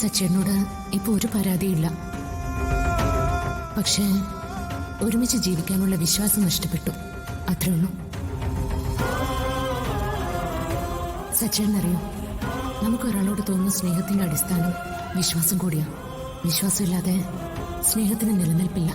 സച്ചേട്ടനോട് ഇപ്പൊ ഒരു പരാതിയില്ല. പക്ഷേ ഒരുമിച്ച് ജീവിക്കാനുള്ള വിശ്വാസം നഷ്ടപ്പെട്ടു, അത്രേ ഉള്ളൂ. സച്ചേട്ടനറിയോ, നമുക്കൊരാളോട് തോന്നുന്ന സ്നേഹത്തിന്റെ അടിസ്ഥാനം വിശ്വാസം കൂടിയാ. വിശ്വാസമില്ലാതെ സ്നേഹത്തിന് നിലനിൽപ്പില്ല.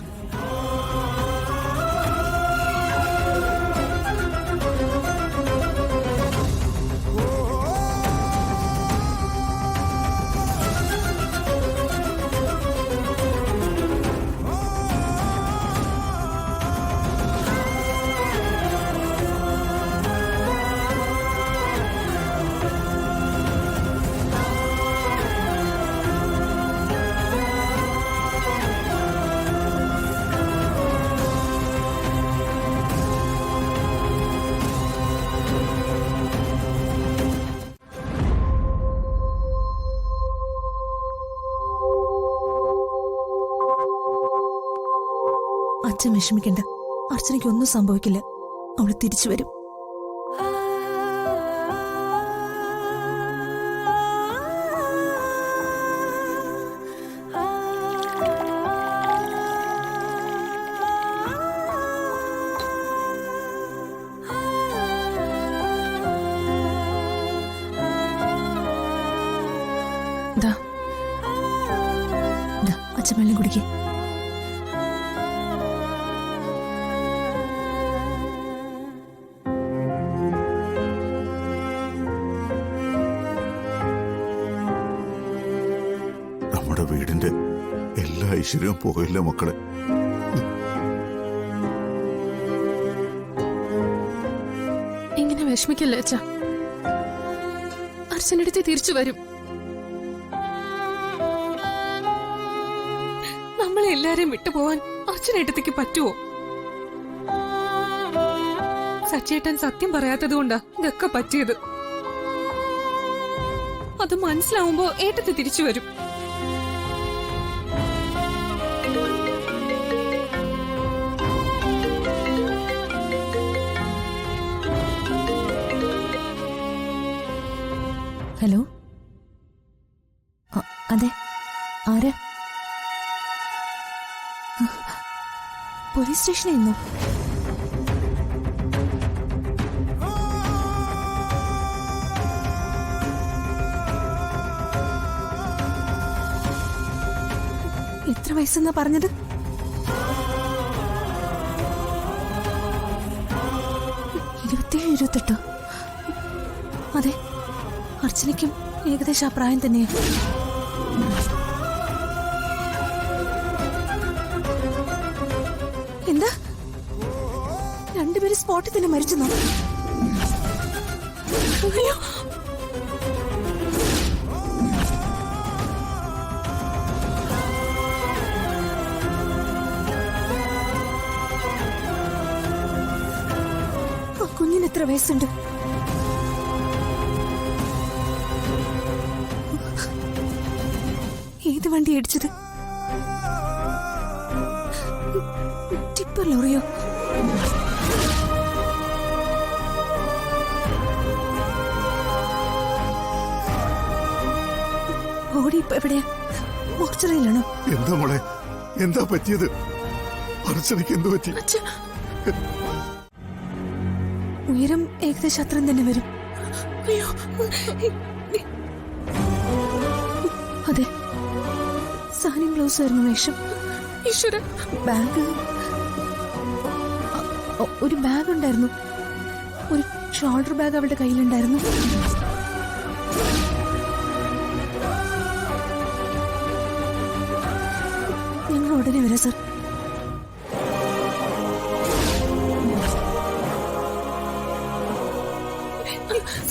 അച്ഛൻ വിഷമിക്കണ്ട, അർച്ചനയ്ക്ക് ഒന്നും സംഭവിക്കില്ല. അവള് തിരിച്ചു വരും. അച്ഛൻ വെള്ളം കുടിക്കേ. നമ്മുടെ വീടിന്റെ എല്ലാ ഐശ്വര്യവും പോയില്ല മക്കളെ. ഇങ്ങനെ വിഷമിക്കല്ലേ അച്ഛാ, അർച്ചനടുത്ത് തിരിച്ചു വരും. നമ്മളെ എല്ലാരെയും വിട്ടുപോവാൻ അർച്ചനടുത്തേക്ക് പറ്റുമോ? സച്ചേട്ടൻ സത്യം പറയാത്തത് കൊണ്ടാ ഇതൊക്കെ പറ്റിയത്. അത് മനസ്സിലാവുമ്പോ ഏട്ടത്തി തിരിച്ചു വരും. ഹലോ, അതെ, ആരാ? പോലീസ് സ്റ്റേഷനിൽ നിന്നോ? എത്ര വയസ്സെന്നാ പറഞ്ഞത്? ഇരുപത്തിട്ടോ? അതെ, അർച്ചനയ്ക്കും ഏകദേശം ആ പ്രായം തന്നെയാ. എന്താ, രണ്ടുപേരും സ്പോട്ടിൽ തന്നെ മരിച്ചെന്നോ? അയ്യോ, കുഞ്ഞിന് എത്ര വയസ്സുണ്ട്? ഏത് വണ്ടി ഇടിച്ചത്? ടിപ്പർ ലോറിയോ? ഓടി ഇപ്പൊ എവിടെയാ? മോർച്ചറിയിലാണോ? എന്താ മോളെ, എന്താ പറ്റിയത്? അർച്ചനയ്ക്ക് എന്ത് പറ്റി? ഉയരം ഏകദേശം അത്രയും തന്നെ വരും. അയ്യോ, അതെ, സാനിയും ഗ്ലൗസ് ആയിരുന്നു വേഷം. ഈശ്വര, ബാഗ്, ഒരു ബാഗ് ഉണ്ടായിരുന്നു, ഒരു ഷോൾഡർ ബാഗ് അവളുടെ കയ്യിലുണ്ടായിരുന്നു. ഞങ്ങൾ ഉടനെ വരാം സർ.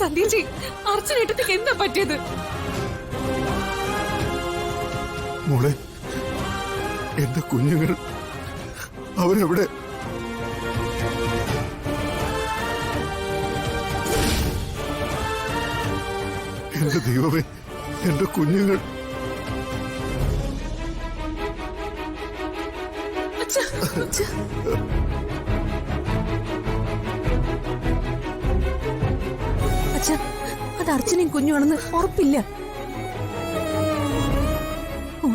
സന്ധ്യജി, അർച്ചനേട്ടത്തേക്ക് എന്താ പറ്റിയത്? മോളെ, എന്റെ കുഞ്ഞുങ്ങൾ അവരെവിടെ? എന്റെ ദൈവമേ, എന്റെ കുഞ്ഞുങ്ങൾ! അച്ഛാ, അത് അർച്ചനയും കുഞ്ഞുമാണെന്ന് ഉറപ്പില്ല.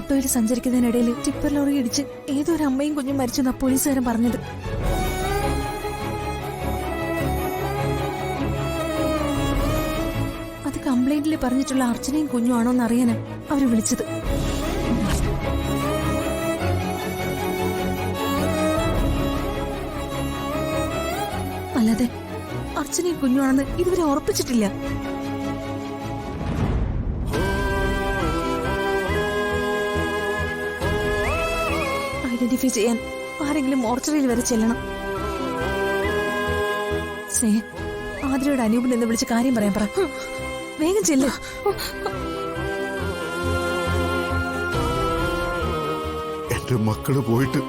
ഓട്ടോയിൽ സഞ്ചരിക്കുന്നതിനിടയിൽ ടിപ്പർ ലോറി ഇടിച്ച് ഏതോ ഒരു അമ്മയും കുഞ്ഞും മരിച്ചെന്നാ പോലീസുകാരൻ പറഞ്ഞത്. അത് കംപ്ലൈന്റിൽ പറഞ്ഞിട്ടുള്ള അർച്ചനയും കുഞ്ഞും ആണോന്ന് അറിയാനാ അവര് വിളിച്ചത്. അല്ലാതെ അർച്ചനയും കുഞ്ഞുമാണെന്ന് ഇതുവരെ ഉറപ്പിച്ചിട്ടില്ല. ഐഡന്റിഫൈ ചെയ്യാൻ ആരെങ്കിലും മോർച്ചറിയിൽ വരെ ചെല്ലണം. സ്നേഹ, ആതിരയുടെ അനൂപിൽ നിന്ന് വിളിച്ച് കാര്യം പറയാൻ പറ. വേഗം ചെല്ല്. എന്റെ മക്കള് പോയിട്ട്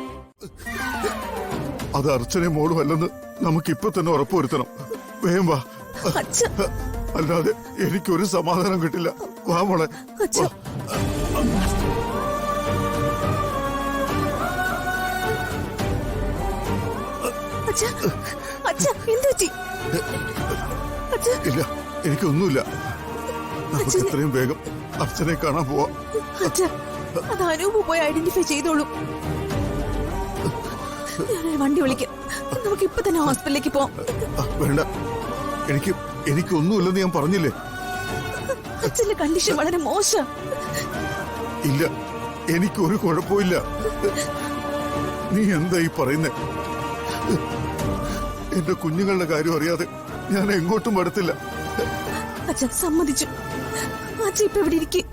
അത് അർച്ചനെ മോളും അല്ലെന്ന് നമുക്കിപ്പൊ തന്നെ ഉറപ്പുവരുത്തണം. വേഗം വാ, അച്ഛ, അല്ലാതെ എനിക്കൊരു സമാധാനം കിട്ടില്ല. വാ മോളെ. അച്ഛ. അച്ഛ, അച്ഛ, എന്ത് പറ്റി? അച്ഛ, ഇല്ല, എനിക്കൊന്നുമില്ല. നമുക്ക് എത്രയും വേഗം അർച്ചനെ കാണാൻ പോവാം. അച്ഛ, അത് അനൂപ് പോയി ഐഡന്റിഫൈ ചെയ്തോളൂ. ഞാനൊരു വണ്ടി വിളിക്കാം. നമുക്ക് ഇപ്പൊ തന്നെ ഹോസ്പിറ്റലിലേക്ക് പോവാം. വേണ്ട, എനിക്കൊന്നുമില്ലെന്ന് ഞാൻ പറഞ്ഞില്ലേ. അച്ഛന്റെ കണ്ടീഷൻ വളരെ മോശം. ഇല്ല, എനിക്കൊരു കുഴപ്പമില്ല. നീ എന്താ ഈ പറയുന്നേ? എന്റെ കുഞ്ഞുങ്ങളുടെ കാര്യം അറിയാതെ ഞാൻ എങ്ങോട്ടും വരത്തില്ല. അച്ഛൻ സമ്മതിച്ചു. അച്ഛൻ ഇപ്പൊ ഇവിടെ ഇരിക്കും.